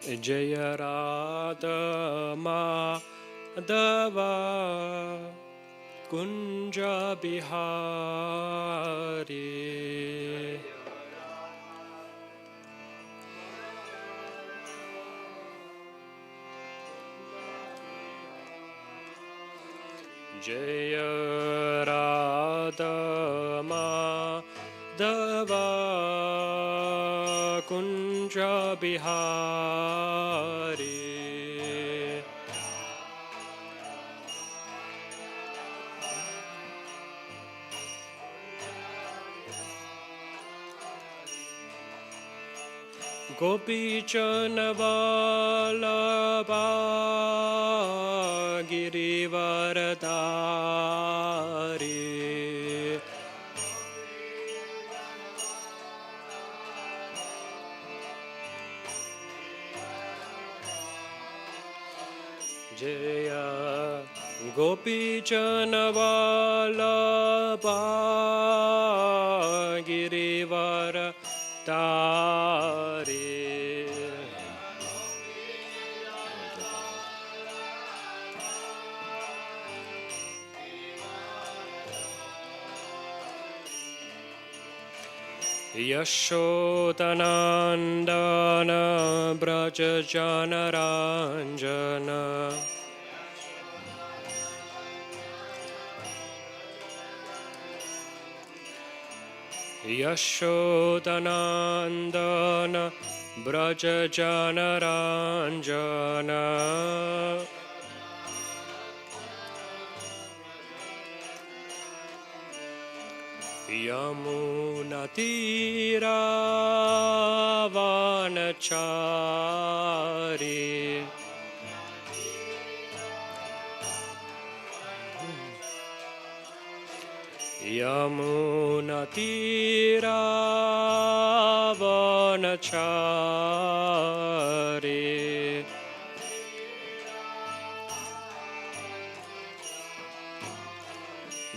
Jaya Radha Madhava Kunja Bihari. Jaya Radha Madhava Kunja Bihari. Gopi Chanavallabha Girivaradari. Jaya Gopi Chanavallabha Girivaradari. Yashodanandana Braja Janaranjana. Yashodanandana Braja Janaranjana. Yamunatira Vanachari. Yamunatira Vanachari.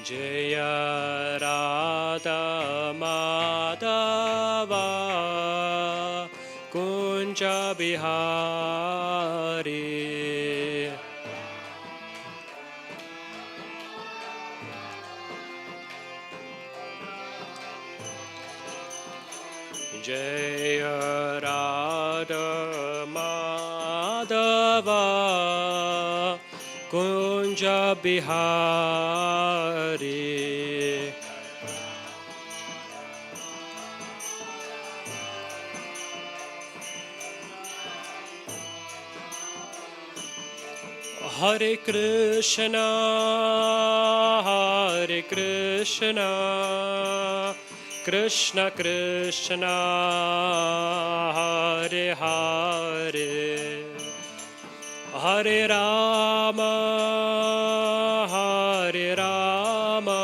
Jaya Radha Madhava Kunja Bihari. Jaya Radha Madhava Kunja Bihari. Hare Krishna, Hare Krishna, Krishna Krishna, Hare Hare, Hare Rama, Hare Rama,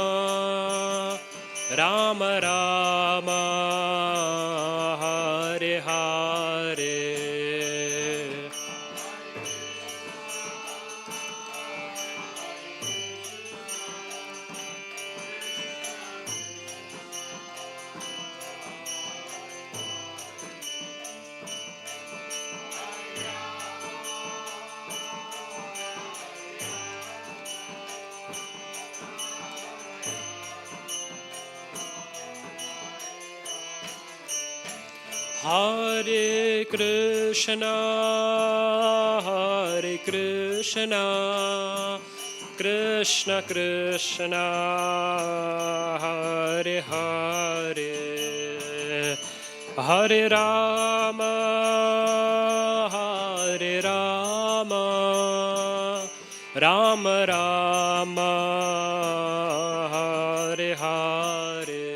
Rama Rama, Hare Hare. Hare Krishna, Hare Krishna, Krishna Krishna, Hare Hare, Hare Rama, Hare Rama, Rama Rama, Hare Hare.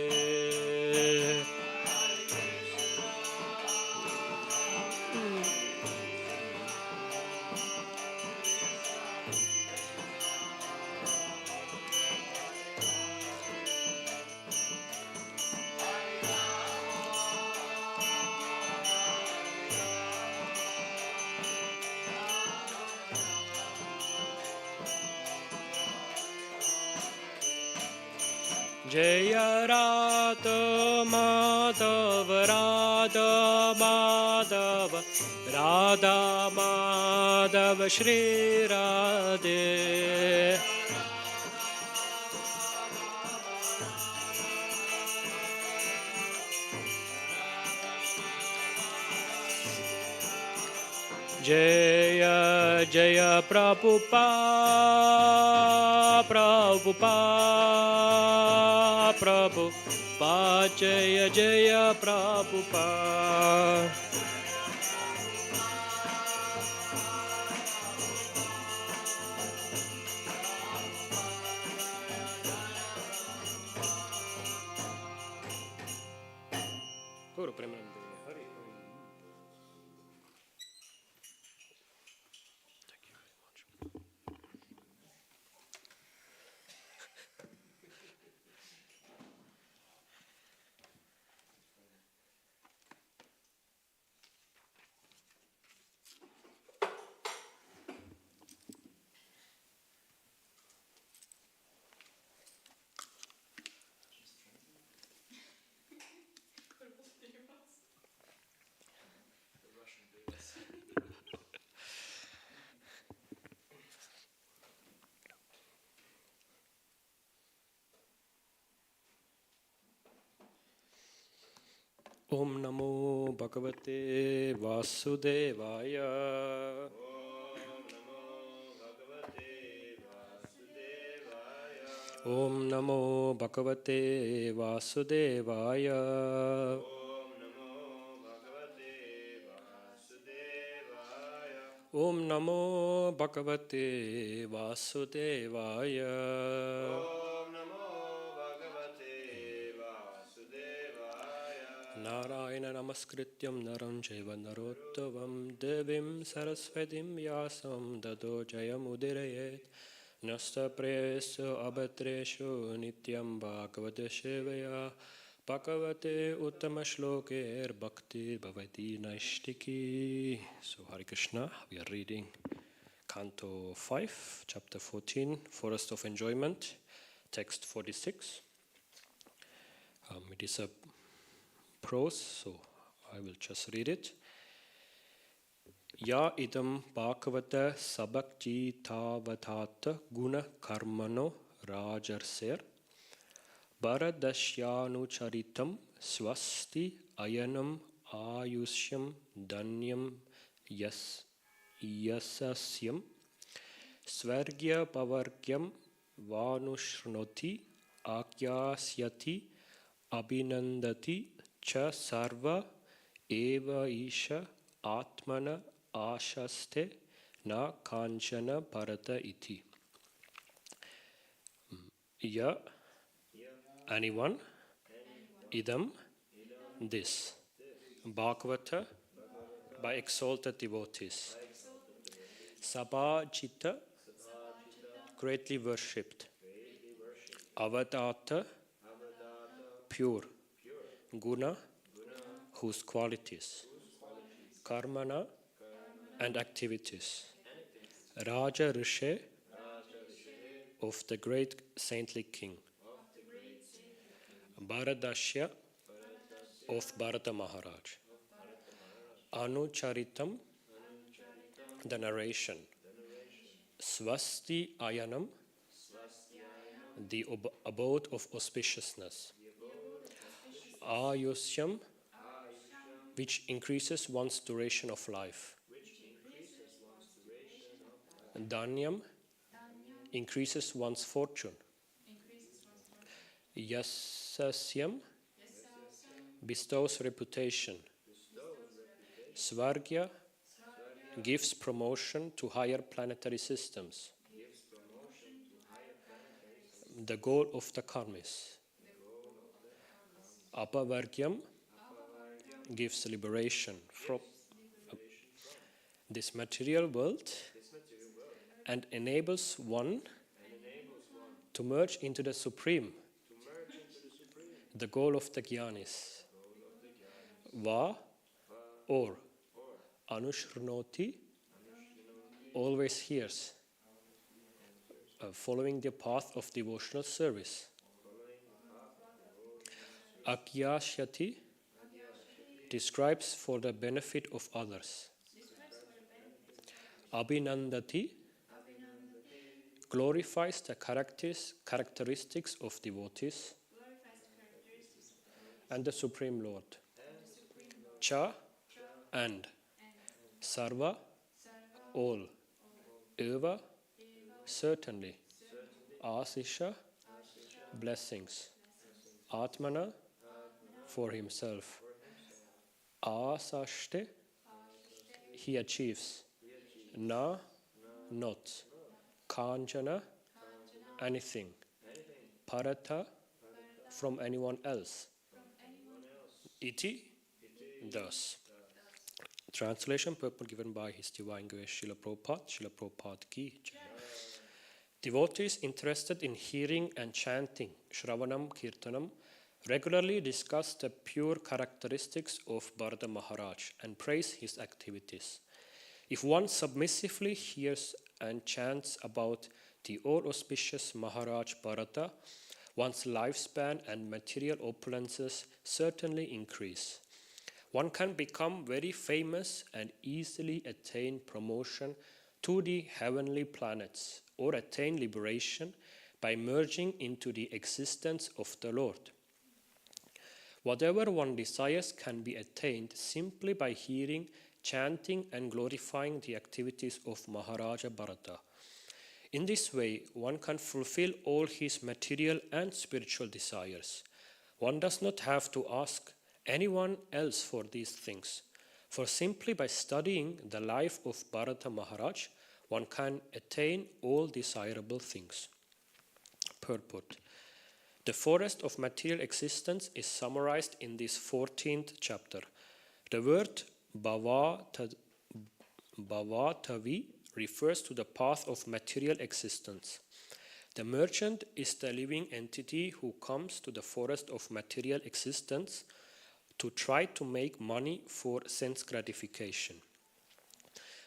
Jaya Radha Madhava Radha Madhava Radha Madhava Shri Radhe. Jaya Jaya Prabhupada Prabhupada Prabhupada Jaya Jaya Prabhupada. Guru Premanande Hari. Thank you very much. Om Namo Bhagavate Vasudevaya. Om Namo Bhagavate Vasudevaya. Om Namo Bhagavate Vasudevaya. Narayana Namaskrityam Naram Jaiva Narottavam Devim Saraswatim Vyasam Dado Jayamudiraye Nasta Preso Abatreshu Nityam Bhagavate Shevaya Bhagavate Uttama Shloker Bhakti Bhavati Naishtiki. So Hare Krishna, we are reading Canto 5, Chapter 14, Forest of Enjoyment, Text 46. It is a prose, so I will just read it. Ya idam bhagavata sabakji tavatata guna karmano rajarser Bharadashyanucharitam swasti ayanam ayushyam danyam yasasyam Svargya pavargyam vanushnoti akyasyati abhinandati cha sarva eva isha atmana ashaste na kanchana parata iti. Ya, anyone, idam, this, Bhagavata, by exalted devotees, Sabhajita, greatly worshipped, Avadata, pure, Guna, whose qualities, Karmana, and activities, Raja Rishe, of the great saintly king, Bharadashya, of Bharata Maharaj, Anucharitam, the narration, Swasti Ayanam, the abode of auspiciousness, Ayusyam, which increases one's duration of life, Danyam, increases one's fortune, Yasasyam, bestows reputation, Svargya, gives promotion to higher planetary systems, the goal of the karmis, Apavargyam, gives liberation from this material world and enables one to merge into the supreme, the goal of the jnanis. Va, or, anushrnoti, always hears, following the path of devotional service. Agyashyati describes for the benefit of others. Abhinandati glorifies the characteristics of devotees and the Supreme Lord. Cha and Sarva all. Eva certainly. Asisha blessings. Atmana for himself. Asashte he achieves. Na not. Kanchana anything. Parata from anyone else. Iti thus. Translation purport given by His Divine Grace Srila Prabhupada ki Jai. Devotees interested in hearing and chanting Shravanam Kirtanam regularly discuss the pure characteristics of Bharata Maharaj and praise his activities. If one submissively hears and chants about the all-auspicious Maharaj Bharata, one's lifespan and material opulences certainly increase. One can become very famous and easily attain promotion to the heavenly planets or attain liberation by merging into the existence of the Lord. Whatever one desires can be attained simply by hearing, chanting and glorifying the activities of Maharaja Bharata. In this way, one can fulfill all his material and spiritual desires. One does not have to ask anyone else for these things, for simply by studying the life of Bharata Maharaj, one can attain all desirable things. Purport. The forest of material existence is summarized in this 14th chapter. The word Bhavatavi refers to the path of material existence. The merchant is the living entity who comes to the forest of material existence to try to make money for sense gratification.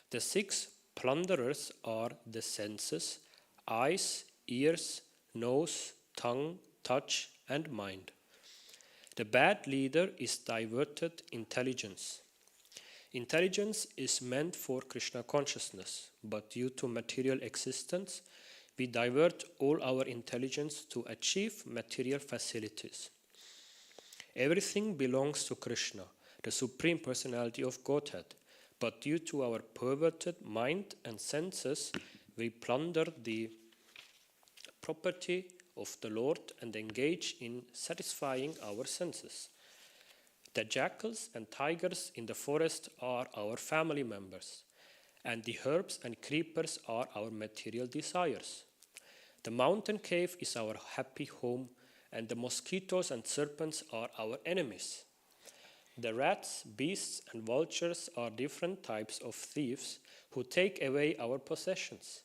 The 6 plunderers are the senses, eyes, ears, nose, tongue, touch, and mind. The bad leader is diverted intelligence. Intelligence is meant for Krishna consciousness, but due to material existence, we divert all our intelligence to achieve material facilities. Everything belongs to Krishna, the Supreme Personality of Godhead, but due to our perverted mind and senses, we plunder the property of the Lord and engage in satisfying our senses. The jackals and tigers in the forest are our family members, and the herbs and creepers are our material desires. The mountain cave is our happy home, and the mosquitoes and serpents are our enemies. The rats, beasts, and vultures are different types of thieves who take away our possessions,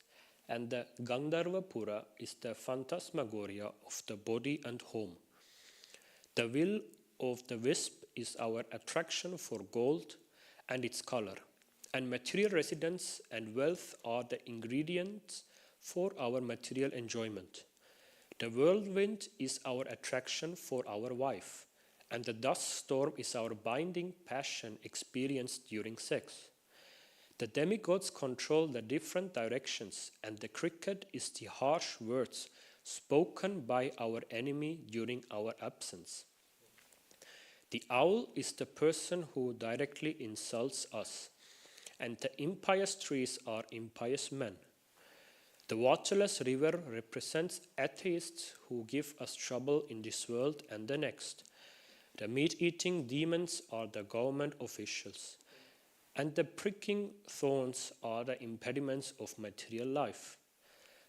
and the Gandharvapura is the phantasmagoria of the body and home. The will of the wisp is our attraction for gold and its color, and material residence and wealth are the ingredients for our material enjoyment. The whirlwind is our attraction for our wife, and the dust storm is our binding passion experienced during sex. The demigods control the different directions, and the cricket is the harsh words spoken by our enemy during our absence. The owl is the person who directly insults us, and the impious trees are impious men. The waterless river represents atheists who give us trouble in this world and the next. The meat-eating demons are the government officials, and the pricking thorns are the impediments of material life.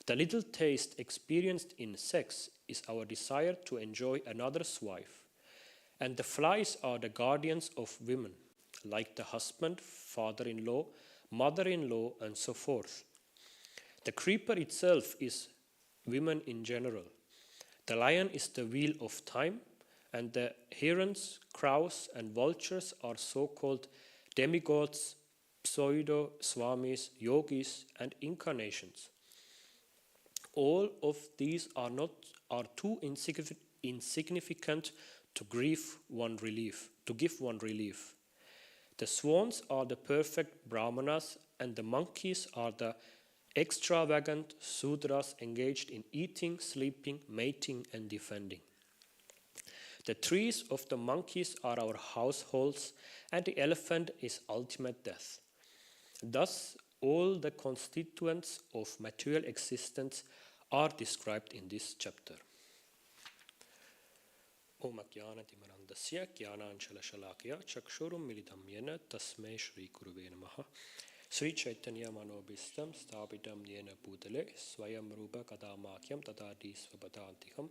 The little taste experienced in sex is our desire to enjoy another's wife, and the flies are the guardians of women, like the husband, father-in-law, mother-in-law, and so forth. The creeper itself is women in general. The lion is the wheel of time, and the herons, crows, and vultures are so-called demigods, pseudo-swamis, yogis, and incarnations. All of these are too insignificant to give one relief. The swans are the perfect brahmanas, and the monkeys are the extravagant Sudras engaged in eating, sleeping, mating, and defending. The trees of the monkeys are our households, and the elephant is ultimate death. Thus, all the constituents of material existence are described in this chapter. Om Jnana-timirandasya Jnananjala-shalakaya Chakshurum Milidam Yena Tasmai Shri Guruve Namaha. Sri Chaitanya Manobhistam Sthapitam Yena Bhutale Swayam Rupa Kadamakyam Tadadi Svapadantiham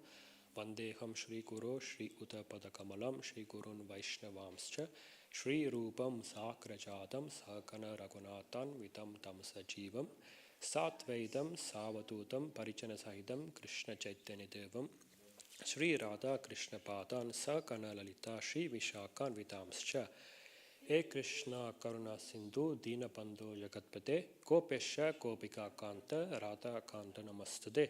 Vandeham Shri Guru Shri Uttapadakamalam Shri Gurun Vaishnavamscha Shri Rupam Sakrajadam Sakana Raghunathan Vitam Tamsa Jivam Satvedam Savadutam Parichana Sahidam Krishna Chaitanya Devam Shri Radha Krishna Padan Sakana Lalita Shri Vishakan Vitamscha He Krishna Karuna Sindhu Dina Bandho Jagatpate Gopesha Gopika Kanta Radha Kanta Namastade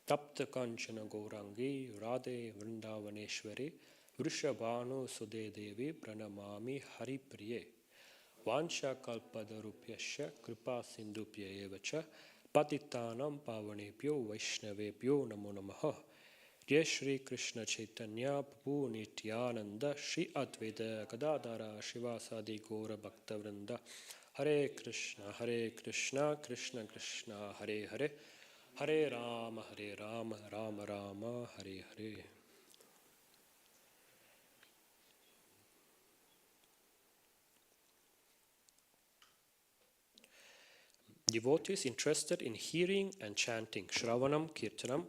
Tapta Kanchana Gaurangi Radhe Vrindavaneshwari Vrishabhanu Sude Devi Pranamami Hari Priye Vansha Kalpadarupyasya Kripa Sindhupya Evacha Patitanam Pavanebhyo Vaishnavebhyo Namo Namaha Jai Shri Krishna Chaitanya Prabhu Nityananda Shri Advaita Gadadhara Shivasadi Gaura Bhaktavrinda Hare Krishna Krishna Krishna Hare Hare Hare Rama Rama Rama Hare Hare. Devotees interested in hearing and chanting Shravanam Kirtanam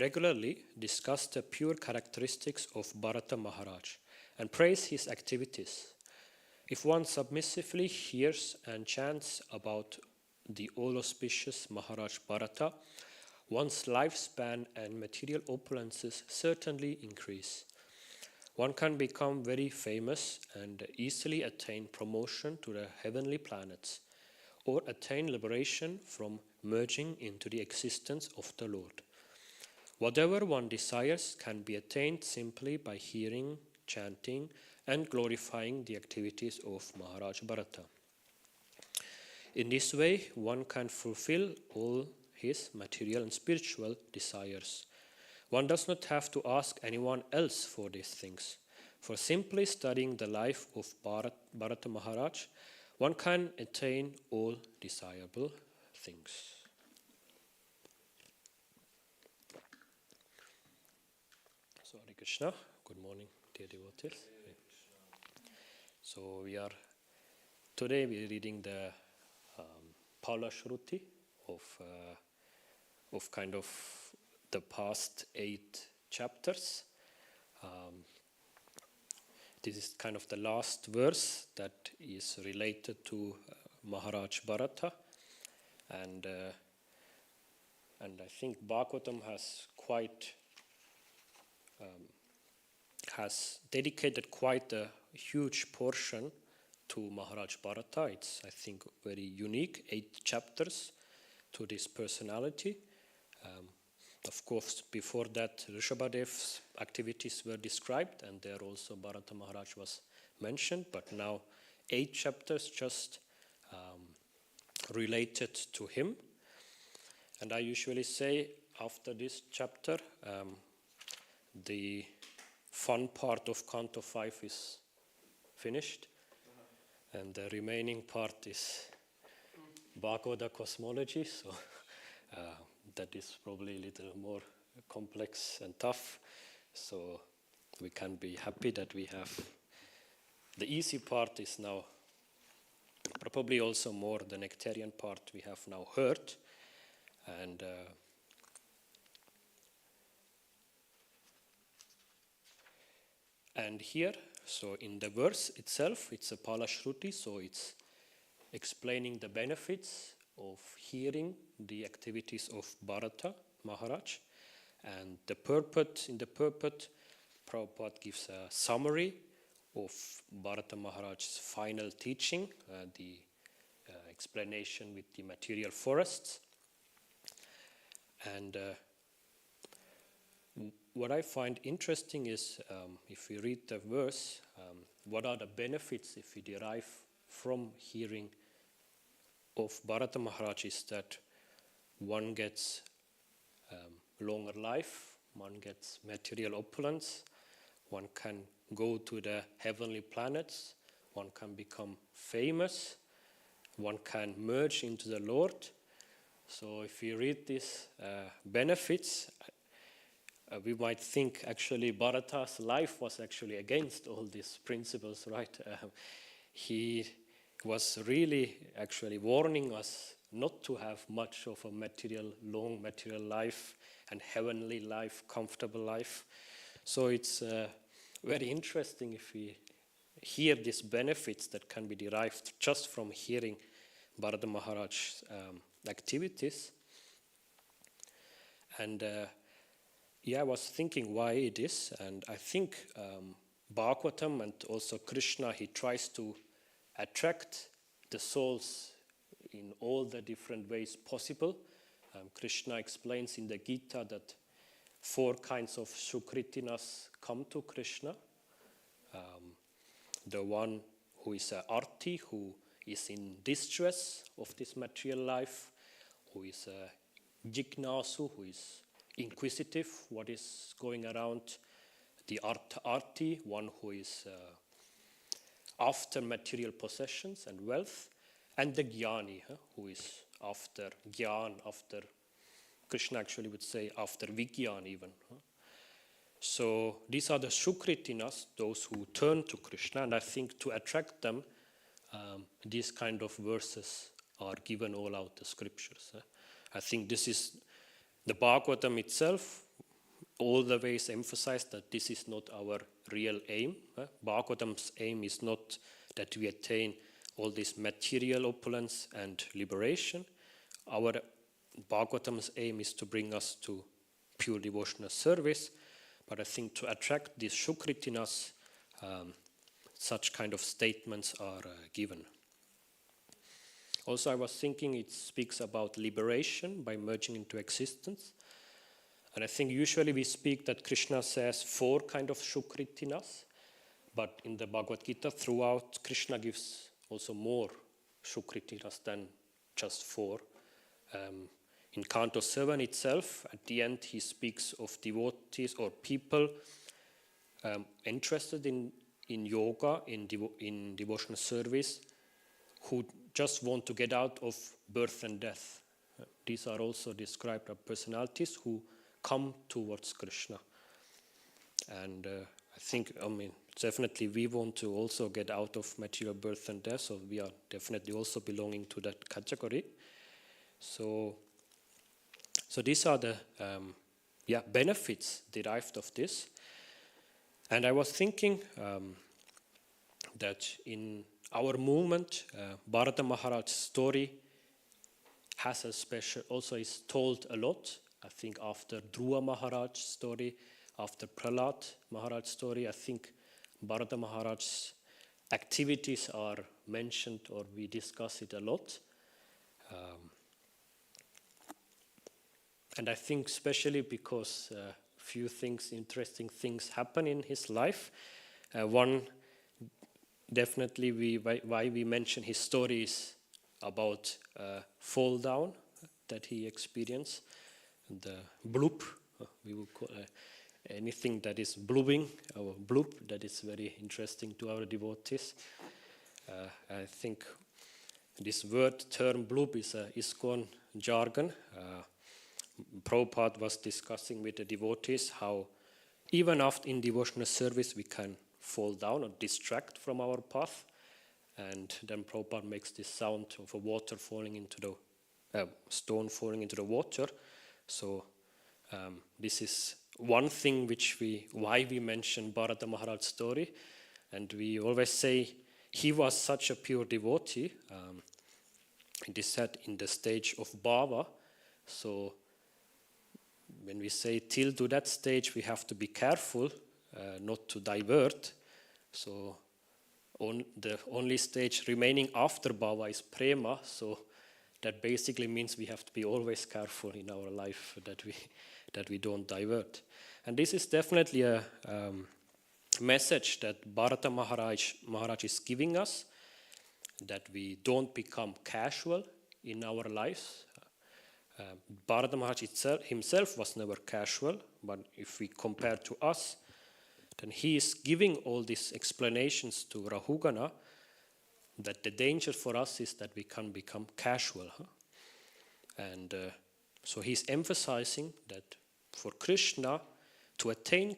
regularly discuss the pure characteristics of Bharata Maharaj and praise his activities. If one submissively hears and chants about the all-auspicious Maharaj Bharata, one's lifespan and material opulences certainly increase. One can become very famous and easily attain promotion to the heavenly planets, or attain liberation from merging into the existence of the Lord. Whatever one desires can be attained simply by hearing, chanting, and glorifying the activities of Maharaj Bharata. In this way, one can fulfill all his material and spiritual desires. One does not have to ask anyone else for these things. For simply studying the life of Bharata Maharaj, one can attain all desirable things. So, Hare Krishna. Good morning, dear devotees. So, today we are reading the Pala Shruti of kind of the past 8 chapters. This is kind of the last verse that is related to Maharaj Bharata, and I think Bhagavatam has dedicated quite a huge portion to Maharaj Bharata. It's, I think, very unique, 8 chapters to this personality. Of course, before that, Rishabhadev's activities were described, and there also Bharata Maharaj was mentioned, but now 8 chapters just related to him. And I usually say, after this chapter, the fun part of Canto 5 is finished, and the remaining part is Bhagavata cosmology, so that is probably a little more complex and tough. So we can be happy that we have the easy part is now, probably also more the nectarian part we have now heard. And here, so in the verse itself, it's a Pala Shruti, so it's explaining the benefits of hearing the activities of Bharata Maharaj. And in the purport, Prabhupada gives a summary of Bharata Maharaj's final teaching, the explanation with the material forests. And what I find interesting is if we read the verse, what are the benefits if we derive from hearing of Bharata Maharaj is that one gets longer life, one gets material opulence, one can go to the heavenly planets, one can become famous, one can merge into the Lord. So if we read these benefits, we might think actually Bharata's life was actually against all these principles, right? He was really actually warning us not to have much of a long material life and heavenly life, comfortable life. So it's very interesting if we hear these benefits that can be derived just from hearing Bharata Maharaj's activities. And I was thinking why it is, and I think Bhagavatam and also Krishna, he tries to attract the souls in all the different ways possible. Krishna explains in the Gita that 4 kinds of Sukritinas come to Krishna. The one who is a arti, who is in distress of this material life, who is a jignasu, who is inquisitive, what is going around, the arti, one who is after material possessions and wealth, and the jnani, who is after jnana, after, Krishna actually would say, after vijnana even. So these are the Sukritinas, those who turn to Krishna, and I think to attract them, these kind of verses are given all out the scriptures. I think this is the Bhagavatam itself, all the ways emphasize that this is not our real aim. Bhagavatam's aim is not that we attain all this material opulence and liberation. Our Bhagavatam's aim is to bring us to pure devotional service. But I think to attract these Sukritinas, such kind of statements are given. Also, I was thinking it speaks about liberation by merging into existence. And I think usually we speak that Krishna says 4 kind of Sukritinas, but in the Bhagavad Gita throughout, Krishna gives also more Sukritinas than just 4. In Canto 7 itself, at the end, he speaks of devotees or people interested in yoga, in devotional service, who just want to get out of birth and death. These are also described as personalities who come towards Krishna. And I think, definitely we want to also get out of material birth and death, so we are definitely also belonging to that category. So these are the benefits derived of this. And I was thinking that in our movement, Bharata Maharaj's story has a special, also is told a lot. I think after Dhruva Maharaj's story, after Prahlad Maharaj's story, I think Bharata Maharaj's activities are mentioned or we discuss it a lot. And I think especially because few things, interesting things happen in his life. One, definitely why we mention his story is about fall down that he experienced. The bloop, we would call anything that is blooping, or bloop, that is very interesting to our devotees. I think this term bloop is a ISKCON jargon. Prabhupada was discussing with the devotees how even after in devotional service we can fall down or distract from our path. And then Prabhupada makes this sound of a water falling into the stone falling into the water. So this is one thing why we mention Bharata Maharaj's story. And we always say he was such a pure devotee. It is said in the stage of bhava. So when we say till to that stage, we have to be careful not to divert. So the only stage remaining after bhava is prema. So that basically means we have to be always careful in our life that we don't divert. And this is definitely a message that Bharata Maharaj is giving us, that we don't become casual in our lives. Bharata Maharaj himself was never casual, but if we compare to us, then he is giving all these explanations to Rahugana, that the danger for us is that we can become casual. And so he's emphasizing that for Krishna, to attain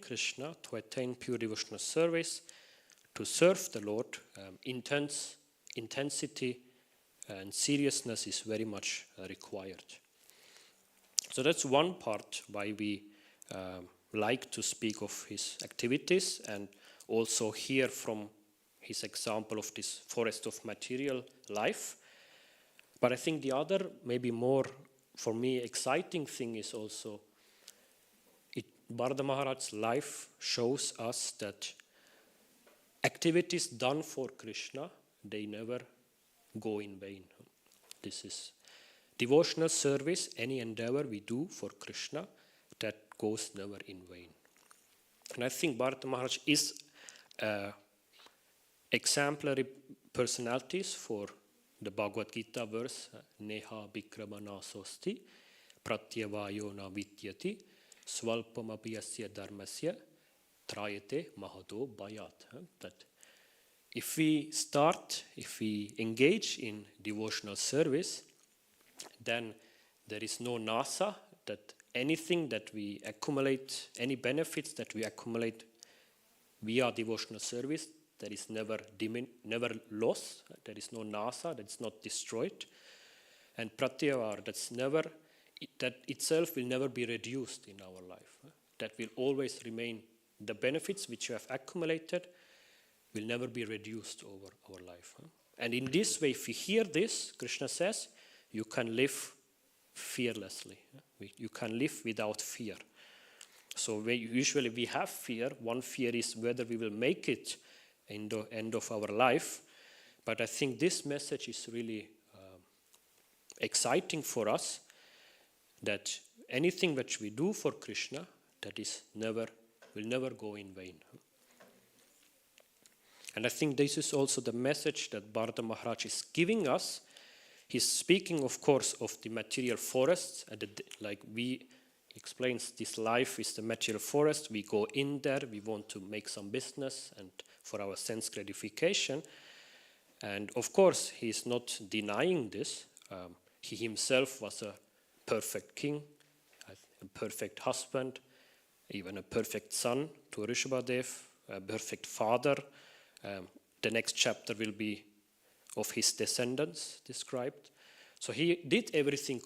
pure devotional service, to serve the Lord, intensity and seriousness is very much required. So that's one part why we like to speak of his activities and also hear from his example of this forest of material life. But I think the other, maybe more for me exciting thing is also Bharata Maharaj's life shows us that activities done for Krishna, they never go in vain. This is devotional service, any endeavor we do for Krishna, that goes never in vain. And I think Bharata Maharaj is exemplary personalities for the Bhagavad Gita verse, Neha Vikrama Nasosti, Pratyavayo na Vidyati, Svalpamapi asya dharmasya, Trayate Mahado Bhayat. That if we engage in devotional service, then there is no nasa, that anything that we accumulate, any benefits that we accumulate via devotional service, that is never lost. There is no nasa, that's not destroyed. And pratyavar, that itself will never be reduced in our life. That will always remain. The benefits which you have accumulated will never be reduced over our life. And in this way, if we hear this, Krishna says, you can live fearlessly. You can live without fear. So usually we have fear. One fear is whether we will make it in the end of our life. But I think this message is really exciting for us, that anything which we do for Krishna, that will never go in vain. And I think this is also the message that Bharata Maharaj is giving us. He's speaking, of course, of the material forests, like we explains this life is the material forest. We go in there, we want to make some business and for our sense gratification. And of course, he is not denying this. He himself was a perfect king, a perfect husband, even a perfect son to Rishabhadev, a perfect father. The next chapter will be of his descendants described. So he did everything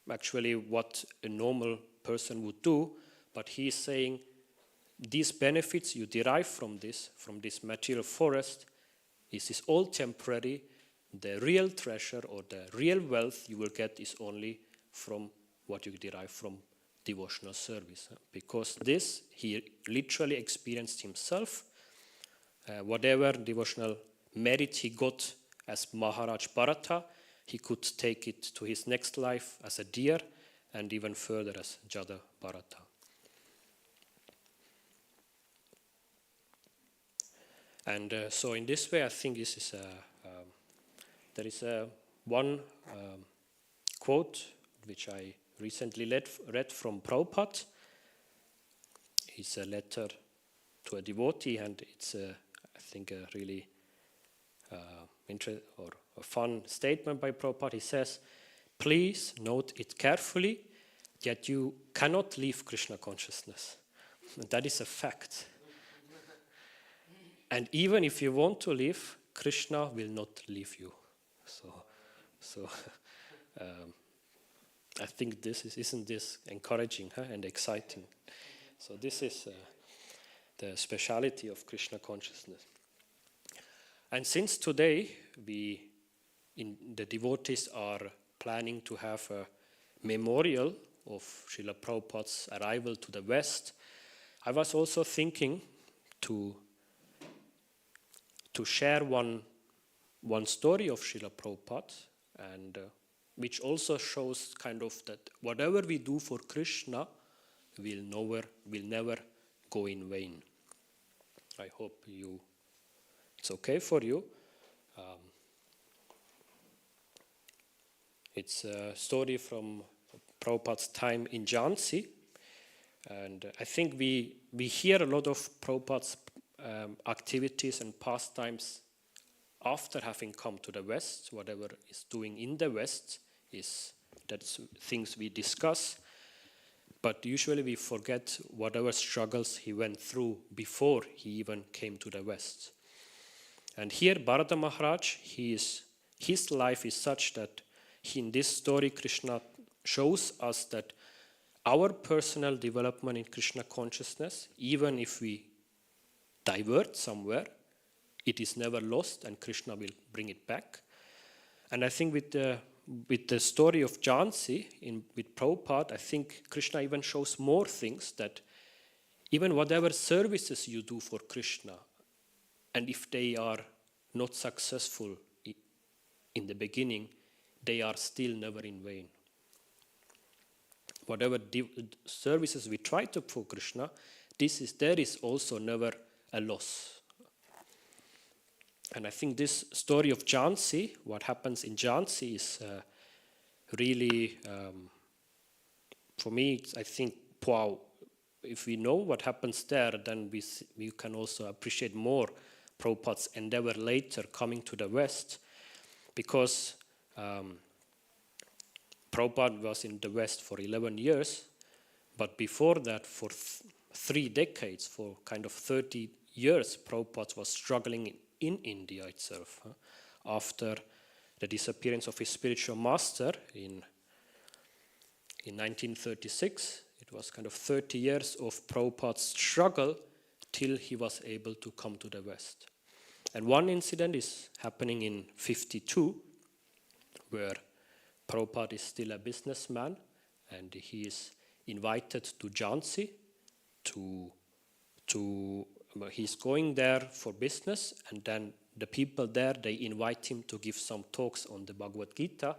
actually what a normal person would do, but he is saying these benefits you derive from this material forest, is all temporary. The real treasure or the real wealth you will get is only from what you derive from devotional service. Because this he literally experienced himself. Whatever devotional merit he got as Maharaj Bharata, he could take it to his next life as a deer and even further as Jada Bharata. And so in this way, I think this is there is one quote which I recently read from Prabhupada. It's a letter to a devotee, and it's I think a really a fun statement by Prabhupada. He says, please note it carefully that you cannot leave Krishna consciousness. And that is a fact. And even if you want to leave, Krishna will not leave you. So I think isn't this encouraging and exciting? So this is the speciality of Krishna consciousness. And since today the devotees are planning to have a memorial of Srila Prabhupada's arrival to the West, I was also thinking to share one story of Srila Prabhupada, and which also shows kind of that whatever we do for Krishna, will never go in vain. I hope it's okay for you. It's a story from Prabhupada's time in Jhansi. And I think we hear a lot of Prabhupada's activities and pastimes after having come to the West. Whatever is doing in the West that's things we discuss. But usually we forget whatever struggles he went through before he even came to the West. And here Bharata Maharaj, his life is such that in this story Krishna shows us that our personal development in Krishna consciousness, even if we divert somewhere, it is never lost and Krishna will bring it back. And I think with the story of Jhansi with Prabhupada, I think Krishna even shows more things, that even whatever services you do for Krishna, and if they are not successful in the beginning, they are still never in vain. Whatever services we try to for Krishna, there is also never a loss. And I think this story of Jhansi, what happens in Jhansi is really, for me, I think, wow, if we know what happens there, then we can also appreciate more Prabhupada's endeavor later coming to the West, because Prabhupada was in the West for 11 years, but before that, for 3 decades, for kind of 30 years, Prabhupada was struggling in India itself. After the disappearance of his spiritual master in 1936, it was kind of 30 years of Prabhupada's struggle till he was able to come to the West. And one incident is happening in 52, where Prabhupada is still a businessman, and he is invited to Jhansi. He's going there for business, and then the people there, they invite him to give some talks on the Bhagavad Gita.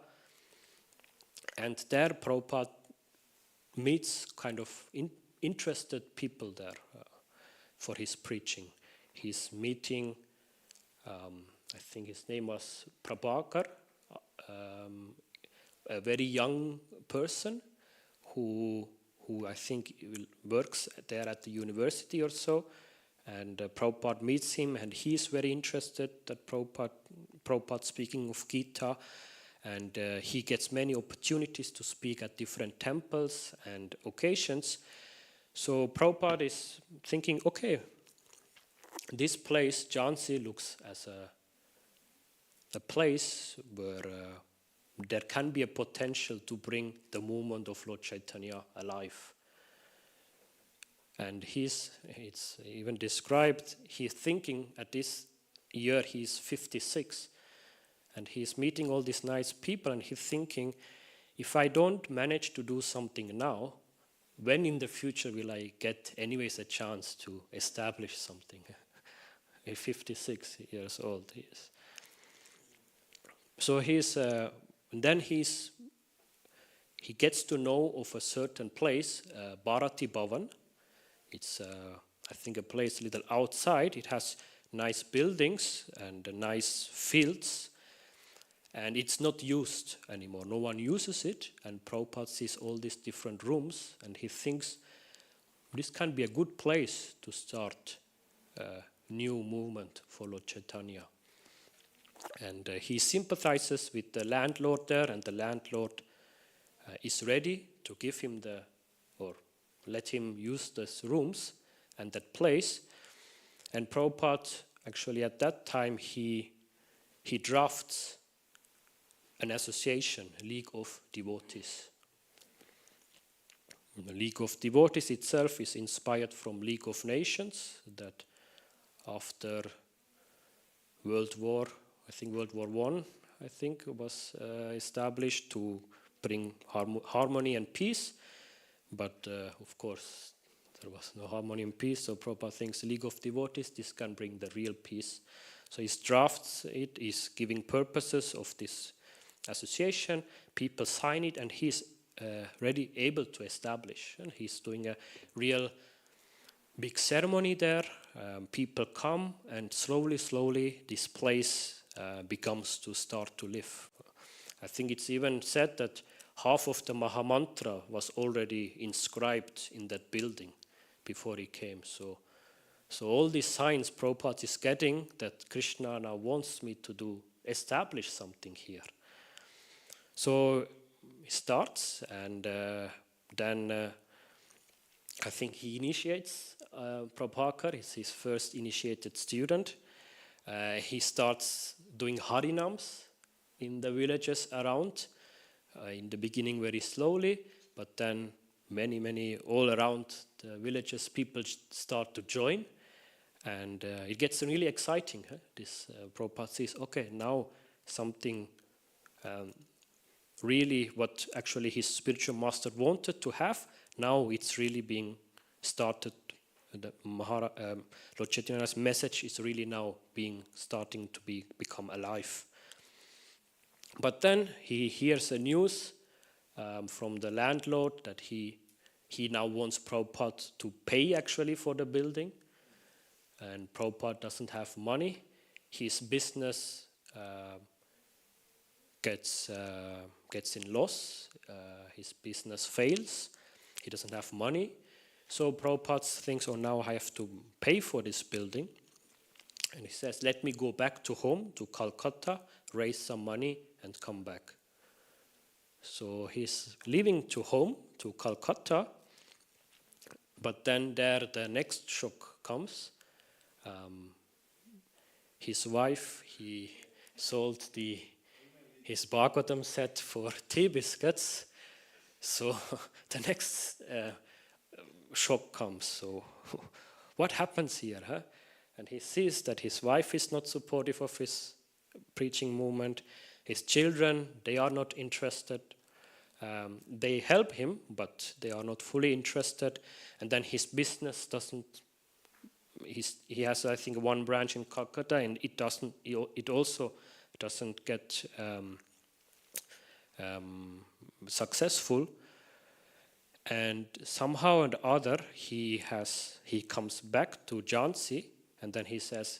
And there Prabhupada meets kind of interested people there for his preaching. He's meeting, I think his name was Prabhakar, a very young person who I think works there at the university or so, and Prabhupada meets him, and he is very interested that Prabhupada speaking of Gita, and he gets many opportunities to speak at different temples and occasions. So Prabhupada is thinking, okay, this place, Jhansi, looks as a place where there can be a potential to bring the movement of Lord Chaitanya alive. And it's even described, he's thinking at this year he's 56, and he's meeting all these nice people, and he's thinking, if I don't manage to do something now, when in the future will I get anyways a chance to establish something? He's 56 years old he is. So then he gets to know of a certain place, Bharati Bhavan. It's, I think, a place a little outside. It has nice buildings and nice fields, and it's not used anymore. No one uses it, and Prabhupada sees all these different rooms, and he thinks this can be a good place to start a new movement for Lord Chaitanya. And he sympathizes with the landlord there, and the landlord is ready to give him or let him use those rooms and that place. And Prabhupada, actually at that time, he drafts an association, League of Devotees. The League of Devotees itself is inspired from League of Nations, that after World War I, was established to bring harmony and peace. But of course, there was no harmony and peace, so Prabhupada thinks League of Devotees, this can bring the real peace. So he drafts it, is giving purposes of this association, people sign it, and he's ready, able to establish. And he's doing a real big ceremony there. People come, and slowly this place becomes to start to live. I think it's even said that half of the Mahamantra was already inscribed in that building before he came. So all these signs Prabhupada is getting that Krishna now wants me to establish something here. So he starts, and then I think he initiates Prabhakar. He's his first initiated student. He starts doing harinams in the villages around. In the beginning very slowly, but then many all around the villages people start to join, and it gets really exciting. This Prabhupada says, okay, now something really what actually his spiritual master wanted to have, now it's really being started. The Lord Chaitanya's message is really now starting to become alive. But then he hears a news from the landlord that he now wants Prabhupada to pay actually for the building, and Prabhupada doesn't have money. His business gets in loss. His business fails. He doesn't have money. So Prabhupada thinks, oh, now I have to pay for this building. And he says, let me go back to home, to Calcutta, raise some money and come back. So he's leaving to home, to Calcutta, but then there the next shock comes. His wife, he sold his Bhagavatam set for tea biscuits. So the next shock comes. So what happens here? Huh? And he sees that his wife is not supportive of his preaching movement. His children, they are not interested. They help him, but they are not fully interested. And then his business doesn't. He has, I think, one branch in Calcutta, and it also doesn't get successful. And somehow or other, he comes back to Jhansi, and then he says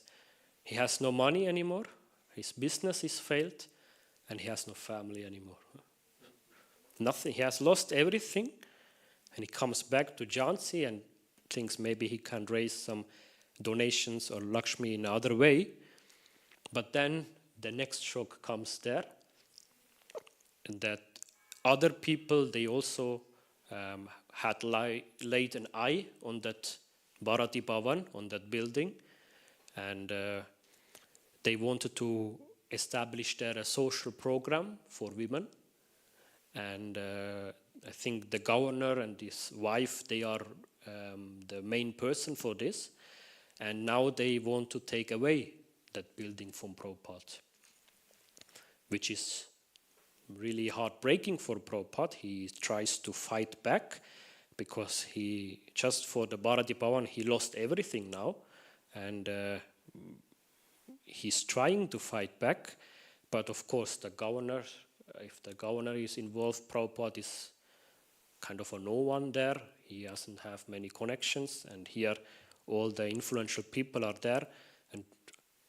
he has no money anymore. His business is failed, and he has no family anymore. Nothing. He has lost everything, and he comes back to Jhansi and thinks maybe he can raise some donations or Lakshmi in another way. But then the next shock comes there, and that other people, they also had laid an eye on that Bharati Bhavan, on that building, and they wanted to establish there a social program for women. And I think the governor and his wife, they are the main person for this. And now they want to take away that building from Prabhupada, which is really heartbreaking for Prabhupada. He tries to fight back because he, just for the Bharati Bhavan, he lost everything now. And he's trying to fight back. But of course, the governor, if the governor is involved, Prabhupada is kind of a no one there. He doesn't have many connections. And here, all the influential people are there.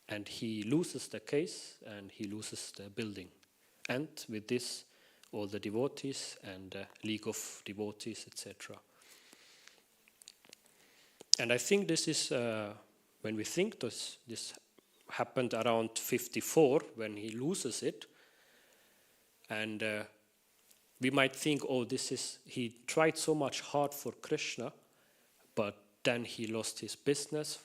And he loses the case, and he loses the building. And with this, all the devotees and League of Devotees, etc. And I think this is, when we think this happened around 54, when he loses it, and we might think, oh, he tried so much hard for Krishna, but then he lost his business,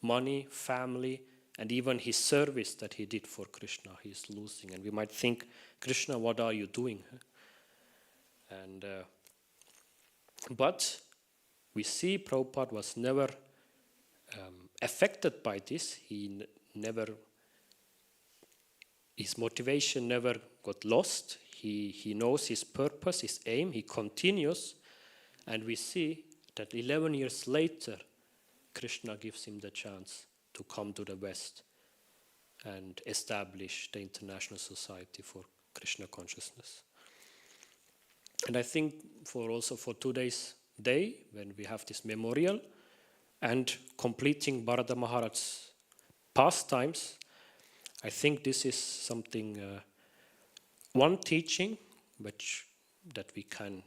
money, family, and even his service that he did for Krishna, he's losing. And we might think, Krishna, what are you doing? And but we see Prabhupada was never affected by this. His motivation never got lost. He knows his purpose, his aim. He continues, and we see that 11 years later, Krishna gives him the chance to come to the West and establish the International Society for Krishna Consciousness. And I think for today's day, when we have this memorial and completing Bharata Maharaj's pastimes, I think this is something, one teaching that we can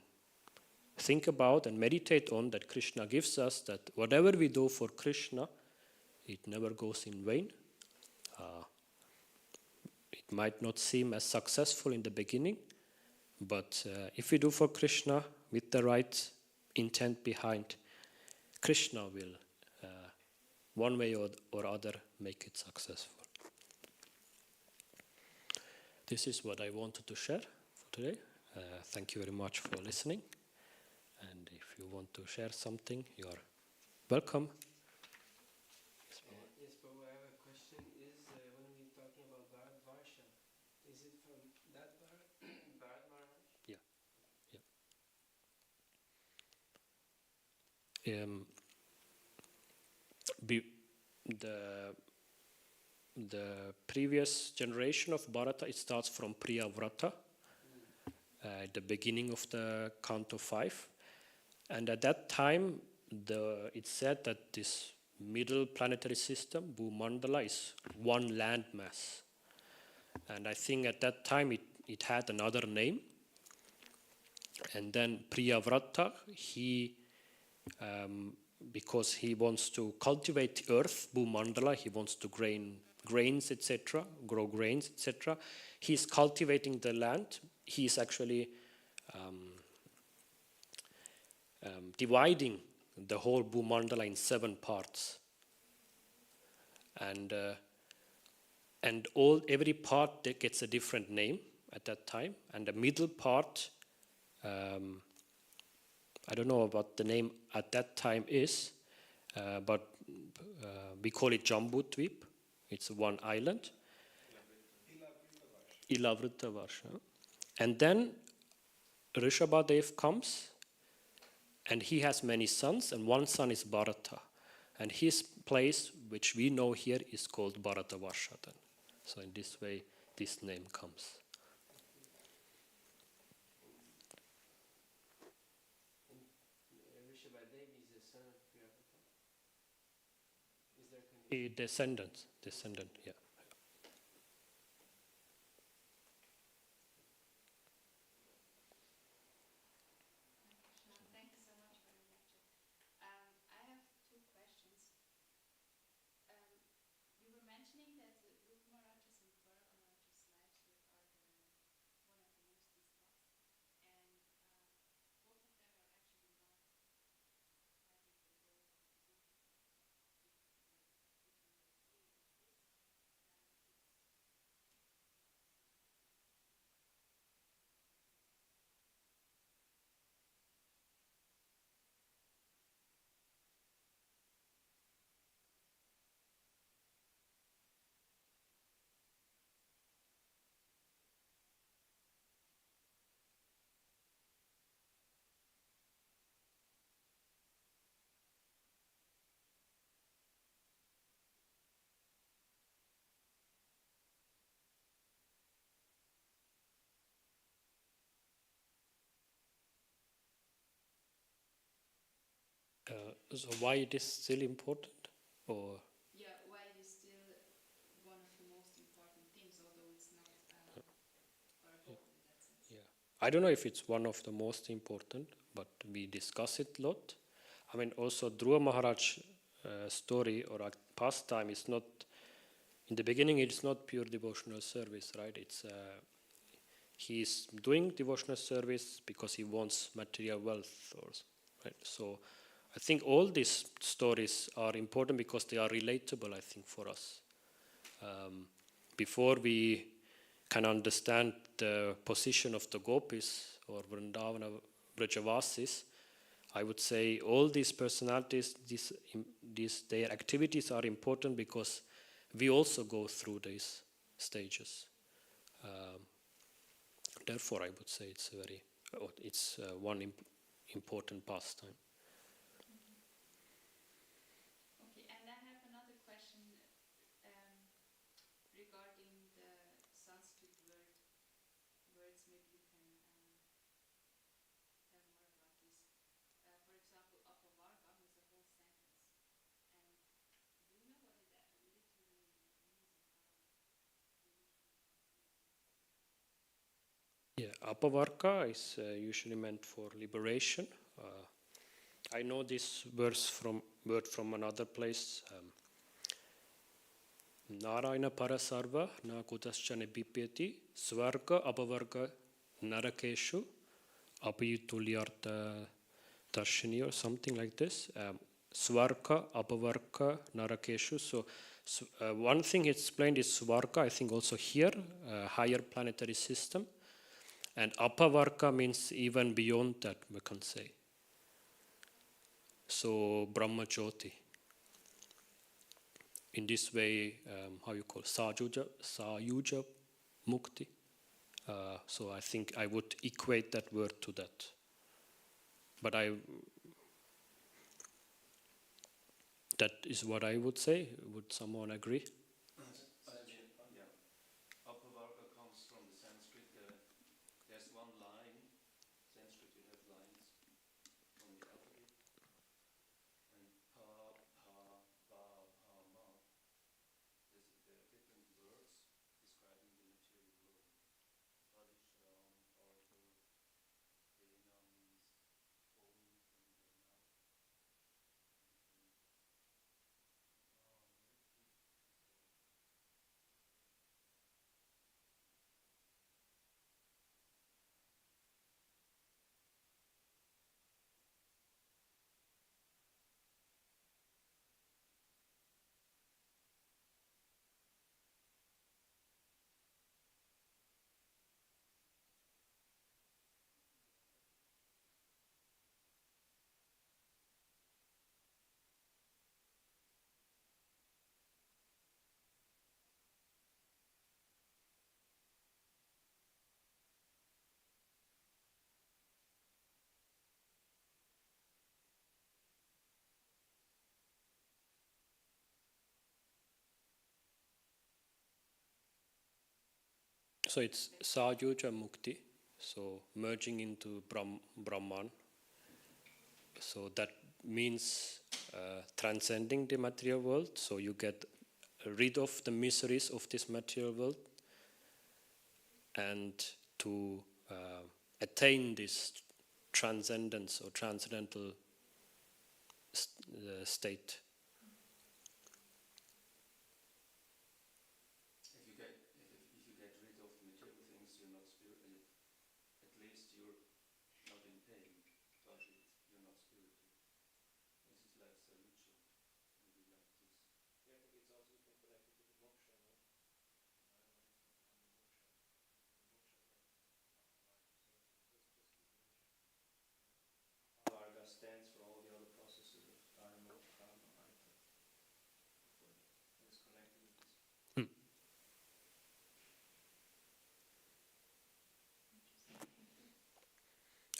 think about and meditate on, that Krishna gives us, that whatever we do for Krishna, it never goes in vain. It might not seem as successful in the beginning, but if we do for Krishna with the right intent behind, Krishna will, one way or other, make it successful. This is what I wanted to share for today. Thank you very much for listening. And if you want to share something, you are welcome. Yes, Prabhu, I have a question. Is when we're talking about Bharat Varsha, is it from that Bharat Maharaj? Yeah. Be, the previous generation of Bharata, it starts from Priyavrata, at the beginning of the count of 5. And at that time, it's said that this middle planetary system, Bhumandala, is one landmass. And I think at that time it had another name. And then Priyavrata, because he wants to cultivate the earth, Bhumandala, he wants to grains, etc., grow grains, etc. He's cultivating the land. He's actually dividing the whole Bhumandala in 7 parts. And every part that gets a different name at that time. And the middle part, I don't know what the name at that time is, but we call it Jambudvip. It's one island. Ilavrita Varsha. And then Rishabhadev comes, and he has many sons, and one son is Bharata. And his place, which we know here, is called Bharata Varsha then. So in this way, this name comes. Rishabhadev is the son of Priyavrata. Is there a connection? Descendant, yeah. Thank you so much for your lecture. I have 2 questions. You were mentioning that Dhruv Maharaj's and Bharat Maharaj's lives are one of the most discussed, and both of them are actually not having the role of devotees. If we see it like this, it's So why it is still important? Or yeah, why it is still one of the most important things, although it's not our goal in that sense. yeah, I don't know if it's one of the most important, but we discuss it a lot. I mean, also Dhruva Maharaj story or pastime is not, in the beginning it's not pure devotional service, right? It's he's doing devotional service because he wants material wealth, right? So I think all these stories are important because they are relatable, I think, for us. Before we can understand the position of the gopis or Vrindavana Vrajavasis, I would say all these personalities, their activities are important because we also go through these stages. Therefore, I would say it's one important pastime. Okay, and I have another question regarding the Sanskrit words. Maybe you can apavarka is usually meant for liberation. I know this word from another place. Narayana parasarva na kutaschane bipyati svarga apavarga narakeshu apayutulyartha darshini or something like this. Svarga apavarga narakeshu. So one thing explained is svarga, I think also here, higher planetary system. And apavarga means even beyond that, we can say. So Brahma Jyoti. In this way, how you call it? Sayuja Mukti. So I think I would equate that word to that. But that is what I would say. Would someone agree? Apavarga comes from the Sanskrit. There's one line. Sanskrit, you have lines from the alphabet. And pa, pa, ba, pa, ma. There are different words describing the material world. Parishram, order, dena means owning from the mouth. So it's Sayuja Mukti, so merging into Brahman. So that means transcending the material world. So you get rid of the miseries of this material world and to attain this transcendence or transcendental state. If you get rid of material things, you're not spiritual. At least you're not in pain, but you're not spiritual. This is like salucha, maybe like this. Yeah, I think it's also we can connect it with the moksha, no? Dharma is not only moksha. The moksha can apavarga. So just liberation. Apavarga stands for all the other processes of dharma, karma, artha. And it's connected with this.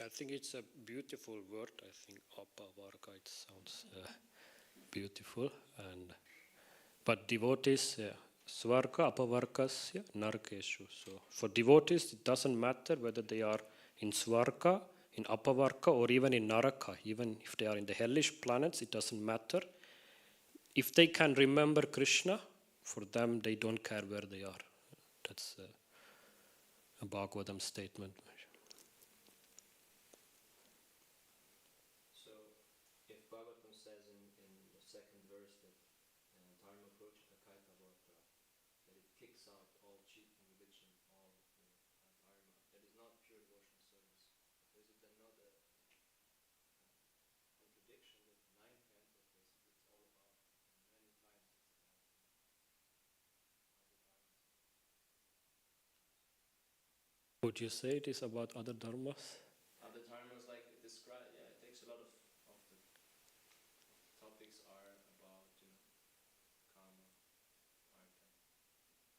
I think it's a beautiful word. I think apavarga, it sounds beautiful. But devotees, svarga apavargasya narakeshu. So for devotees, it doesn't matter whether they are in svarga, in apavarga, or even in naraka. Even if they are in the hellish planets, it doesn't matter. If they can remember Krishna, for them, they don't care where they are. That's a Bhagavatam statement. So, if Bhagavatam says in the second verse that dharma approachata kaita varta, that it kicks out all cheap religion, all dharma, that is not pure devotional service. So is it then not a contradiction that the ninth canto basically it's all about, many times it's about other dharmas? Would you say it is about other dharmas? Other dharmas, like it describe, yeah, it takes a lot of the topics are about karma, artha,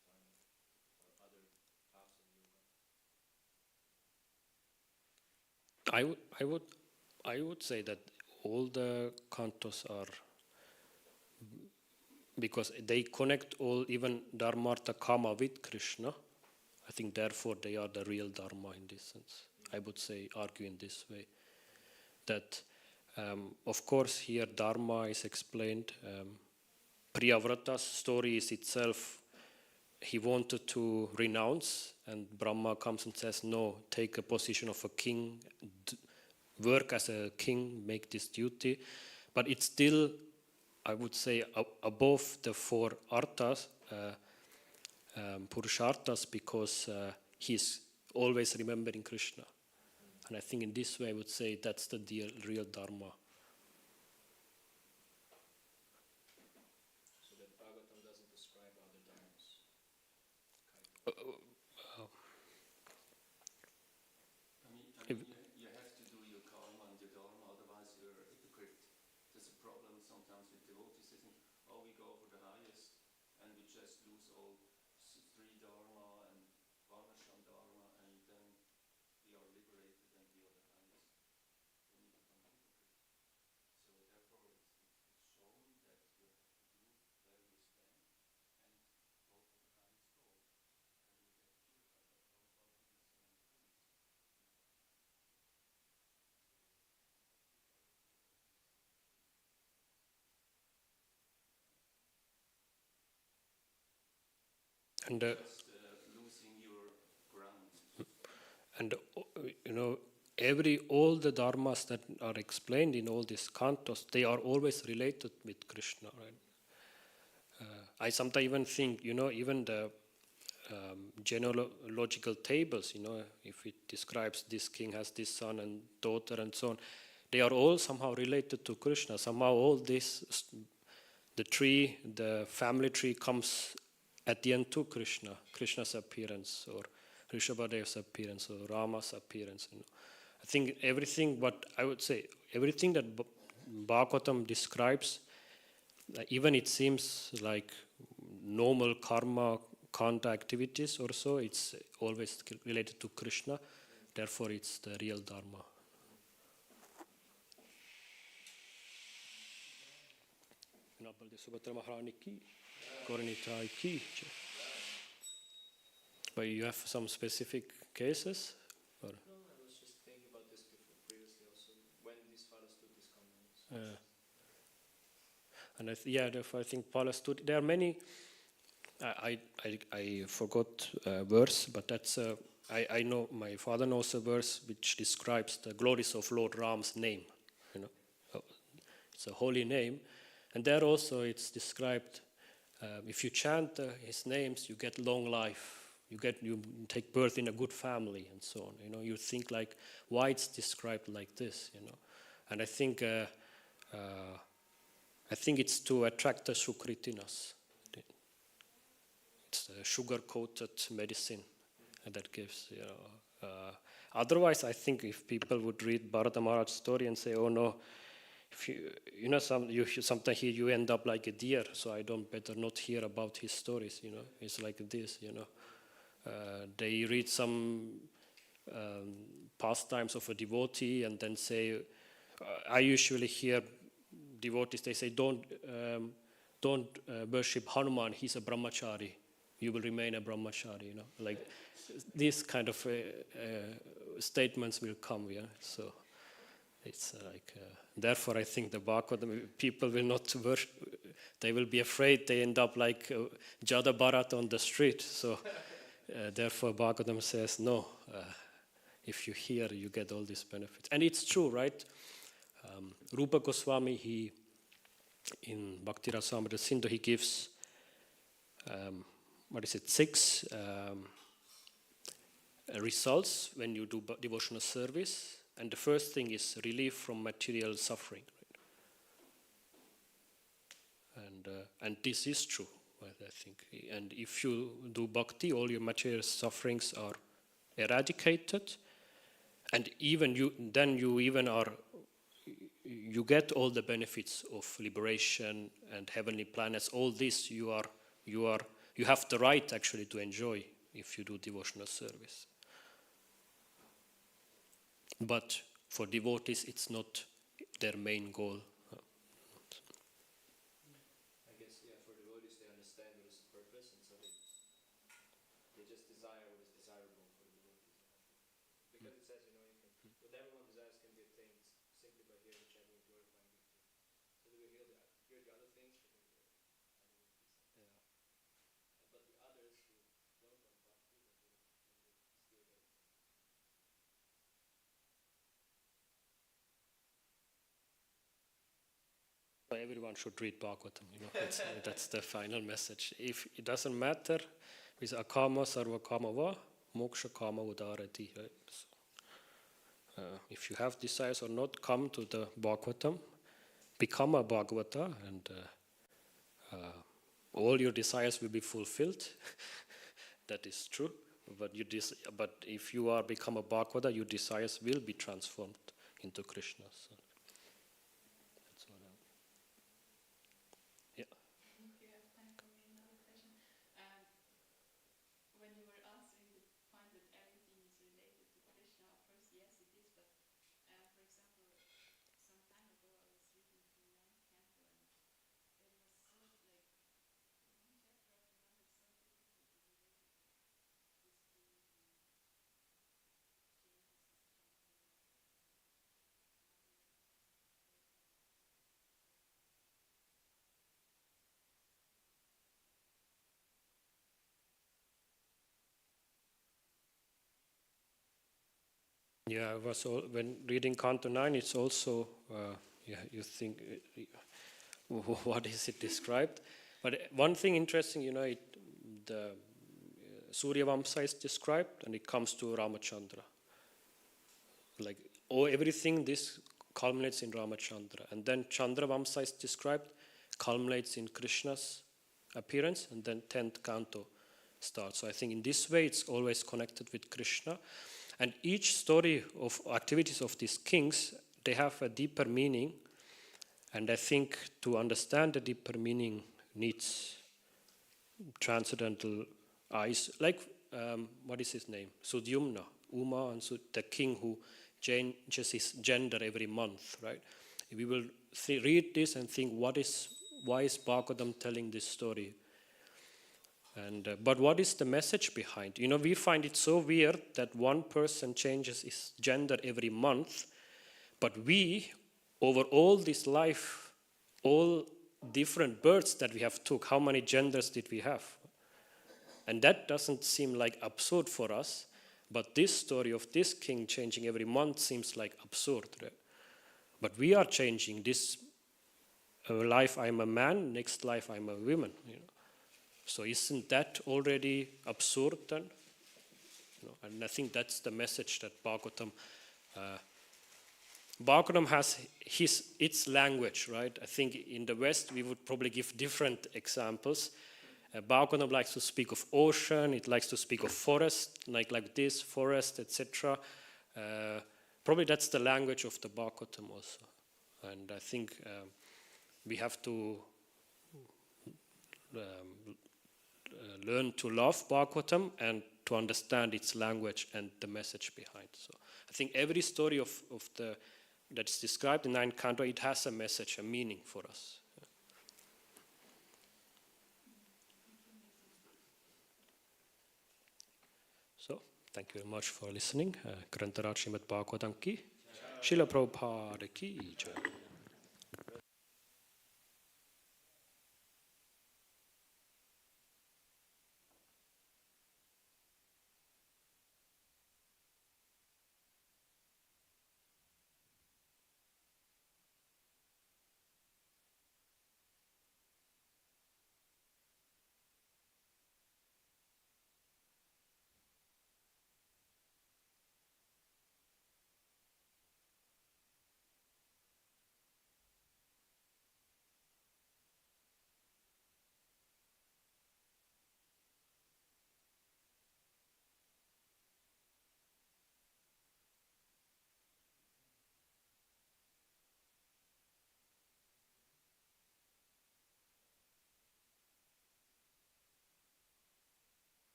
dharma, or other paths of yoga. I would say that all the cantos are, because they connect all, even dharmartha kama with Krishna. I think therefore they are the real dharma in this sense. I would say, argue in this way, that of course here dharma is explained. Priyavrata's story is itself he wanted to renounce, and Brahma comes and says, no, take a position of a king, work as a king, make this duty. But it's still, I would say, above the four arthas, purusharthas, because he's always remembering Krishna. And I think in this way I would say that's the real dharma. So that Bhagavatam doesn't describe other dharmas. I mean you have to do your karma and your dharma, otherwise you're a hypocrite. There's a problem sometimes with devotees. They think, oh, we go for the highest, and we just lose all three dharma and varnashram dharma, and then we are liberated and we are the highest. Then you become a hypocrite. So therefore, it's shown that you have to do where you stand and go for the highest goal, and you get purified. But Prabhupada didn't say anything. And Just losing your ground. and all the dharmas that are explained in all these cantos, they are always related with Krishna, right? I sometimes even think, even the genealogical tables, if it describes this king has this son and daughter and so on, they are all somehow related to Krishna. Somehow all this, the family tree comes at the end to Krishna, Krishna's appearance, or Rishabhadev's appearance, or Rama's appearance. I think everything that Bhagavatam describes, even it seems like normal karma, kanta activities or so, it's always related to Krishna. Therefore, it's the real dharma. But you have some specific cases? Or? No, I was just thinking about this previously also, when these Palastutis come in. And therefore I think Palastuti, there are many, I forgot a verse, but that's I know my father knows a verse which describes the glories of Lord Ram's name. It's a holy name, and there also it's described. If you chant his names, you get long life. You take birth in a good family, and so on. You think like, why it's described like this? And I think it's to attract the sukritinas. It's a sugar-coated medicine that gives. Otherwise, I think if people would read Bharata Maharaj's story and say, "Oh no," if sometimes here you end up like a deer, so I don't better not hear about his stories. It's like this. They read some pastimes of a devotee and then say, I usually hear devotees, they say, don't worship Hanuman, he's a brahmachari. You will remain a brahmachari, like these kind of statements will come, so it's therefore I think the Bhagavatam, people will not worship, they will be afraid they end up like Jada Bharat on the street, so therefore Bhagavatam says, no, if you hear, you get all these benefits. And it's true, right? Rupa Goswami, he in Bhakti Rasamrita Sindhu, he gives, 6 results when you do devotional service. And the first thing is relief from material suffering. Right? And this is true, I think. And if you do bhakti, all your material sufferings are eradicated. And even you get all the benefits of liberation and heavenly planets. All this you have the right actually to enjoy if you do devotional service. But for devotees, it's not their main goal. I guess, for devotees, they understand what is the purpose, and so they just desire what is desirable for the devotees. Because it says, what everyone desires can be obtained simply by hearing, chanting, and glorifying Victor. So they will hear the other things, but they will hear. But the others who Everyone should read Bhagavatam. That's the final message. If it doesn't matter, with akama sarva kama va, moksha kama udarati. Right? So, if you have desires or not, come to the Bhagavatam, become a Bhagavata, and all your desires will be fulfilled. That is true. But if you are become a Bhagavata, your desires will be transformed into Krishna. So that's what If you have time for me, another question. When you were answering the point that everything is related to Krishna, of course, yes, it is. But for example, some time ago, I was reading through ninth canto, and it was so like one chapter after another, so difficult to relate it to this king who changes his gender Yeah, when reading Canto 9, it's also, you think, what is it described? But one thing interesting, the Surya Vamsa is described, and it comes to Ramachandra. Like, everything this culminates in Ramachandra. And then Chandra Vamsa is described, culminates in Krishna's appearance, and then 10th canto starts. So I think in this way, it's always connected with Krishna. And each story of activities of these kings, they have a deeper meaning. And I think to understand the deeper meaning needs transcendental eyes. Like, what is his name? Sudyumna, Uma, and the king who changes his gender every month, right? We will read this and think, why is Bhagavatam telling this story? And but what is the message behind? We find it so weird that one person changes his gender every month, but we, over all this life, all different births that we have took, how many genders did we have? And that doesn't seem like absurd for us, but this story of this king changing every month seems like absurd. Right? But we are changing. This life I'm a man, next life I'm a woman. So isn't that already absurd then? And I think that's the message that Bhagavatam has its language, right? I think in the West we would probably give different examples. Bhagavatam likes to speak of ocean, it likes to speak of forest, like this, forest, etc. Probably that's the language of the Bhagavatam also. And I think we have to learn to love Bhagavatam and to understand its language and the message behind. So I think every story that's described in 9th canto, it has a message, a meaning for us. So thank you very much for listening. Grantaraj Srimad Bhagavatam ki, Srila Prabhupada ki jai.